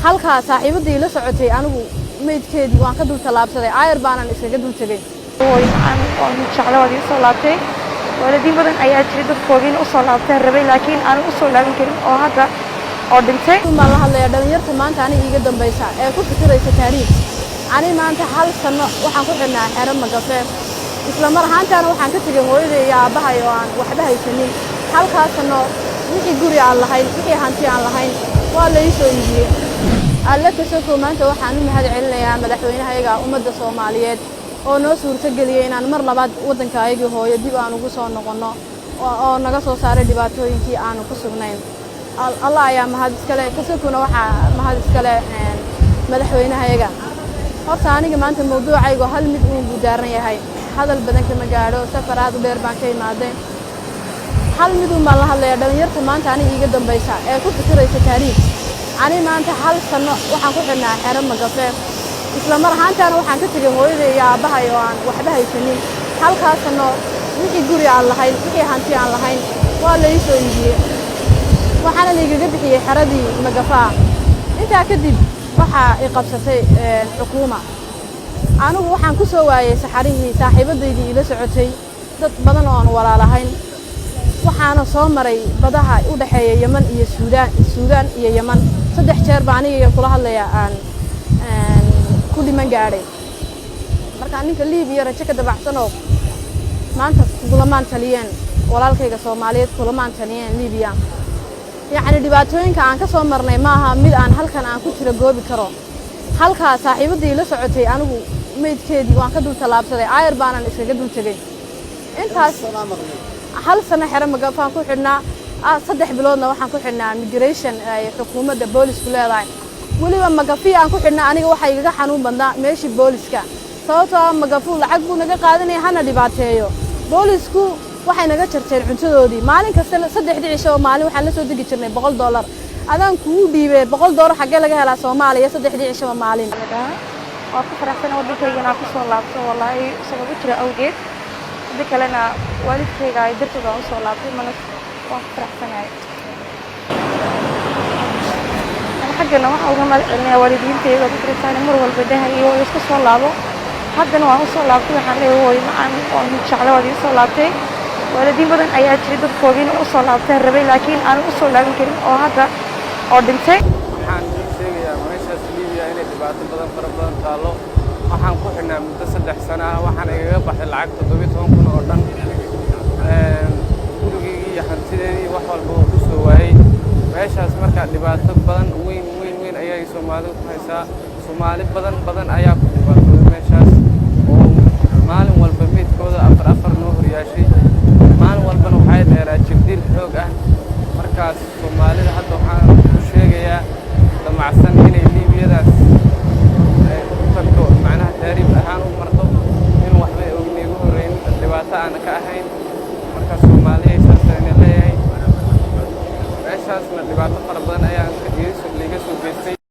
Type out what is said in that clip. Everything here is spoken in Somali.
halka saaxiibadii la socotay anigu meedkeedii waan ka dul talaabsaday ayar baanan isaga dul tagay oo aan jeclaa wadi soo laabtay waalidiin badan ayaa jiray dadkoodii u soo laabtay rabay laakiin aan u soo laaban karin oo hadda oo dhintay ma la hadlayaa dhalinyarta maanta aniga iga dambaysa ee ku fikiraysa taariikh ani maanta hal sano waxaan ku xidhnaa xero Magafe isla mar ahaantaana waxaan ka tagay hooyaday iyo aabahay oo aan waxba haysanin halkaas sano wixii guri aan lahayn wixii hanti aan lahayn waa la ii soo iibiyay alla ka soo maanta waxaan u mahad celinayaa madaxweynaha ummadda Soomaaliyeed oo noo suurta galiyay inaan mar labaad waddankayga hooyo dib aan ugu soo noqono oo naga soo saaray dhibaatooyinkii aan ku sugnayn Allah ayaa mahad iskale kasoo waxa mahad iskale madaxweynaha horta aniga maanta mawduucaygu hal mid uu gudaaran yahay hadal badan kama gaadho safaraad u dheer baan ka imaaday hal mid uu ma la hadlayaa dhalinyarta maanta aniga iga dambaysa ee ku fikiraysa taariikh ani maanta hal sano waxaan ku xidhnaa xero Magafe isla mar ahaantaana waxaan ka tagay hooyaday iyo aabahay oo aan waxba haysanin halkaas sano wixii guri aan lahayn wixii hanti aan lahayn waa la ii soo iibiyay waxaana la iga bixiyay xeradii Magafe intaa kadib waxa ay qabsatay xukuuma anigu waxaan ku soo waayay saxarihii saaxiibadeydii ila socotay dad badan oo aan walaalahayn waxaana soo maray badaha u dhaxeeya Yemen iyo Suudaan iyo Yemen 3 jeer baan aniga kula hadlayaa aan ku dhiman gaaray marka ninka Liibiya rajo ka dabacsanoo maanta kulamaan taliyeen walaalkayga Soomaaliyeed kulamaan taliyeen Liibiya يعني dhibaatooyinka aan ka soo marnay maaha mid aan halkan aan ku jira goobi karo halka saaxiibadii la socotay anigu meedkeedii waan ka dul talaabsaday ayar baanan isaga dul tagay intaas hal sano xero Magafe ku xidhnaa 3 biloodna waxaan ku xidhnaa migration ay xukuumadda booliisku leedahay waliba Magafe aan ku xidhnaa aniga waxa iga xanuun badnaa meeshii booliiska sababtoo ah Magafe lacag buu naga qaadanay hana dhibaateeyo booliisku waxay naga jarteen cuntadoodii maalin kasta 3 cisho maalin waxaan la soo digi jirnay $100 adaan ku dhiibay $100 xagee laga helaa Soomaaliya 3 cisho maalin waa ku faraxsan waddankayga ku soo laabto wallahi sabab jira awgeed dadkalena waalidkayga ay dartooda u soo laabtay mana waa ku faraxsanahay xaggana waxa uga malcelinaya waalidiintayda ku tirsan mar walba dhahay iyo isku soo laabo haddana waan u soo laabtay waxaan leeyahay macaan oo jeclaa wadi soo laabtay waalidiin badan ayaa jiray dadkoodii u soo laabtay rabay laakiin aan u soo laaban karin oo hadda oo dhintay waxaan sheegayaa meeshaas Liibiya inay dhibaato badan badan taalo waxaan ku xidhnaa muddo 3 sano ah waxaan igaga baxay lacag 17,000 oo dhan gurigii iyo hantideedii wax walba oo ku soo waayay meeshaas marka dhibaato badan weyn ayay Soomaalidu ku haysaa Soomaali badan ayaa ku dhibaatooday meeshaas oo maalin walba meedkooda afar noo horyaashay maalin walbana waxay dheeraa jibdil xoog ah markaas Soomaalida hadda waxaan ku sheegayaa damacsan inay Liibiyadaas ay u tagto macnaha taariikh ahaan u marto in waxba ognigu horeyn dhibaato aan ka ahayn markaas Soomaaliyeed saasana leeyahay meeshaasna dhibaato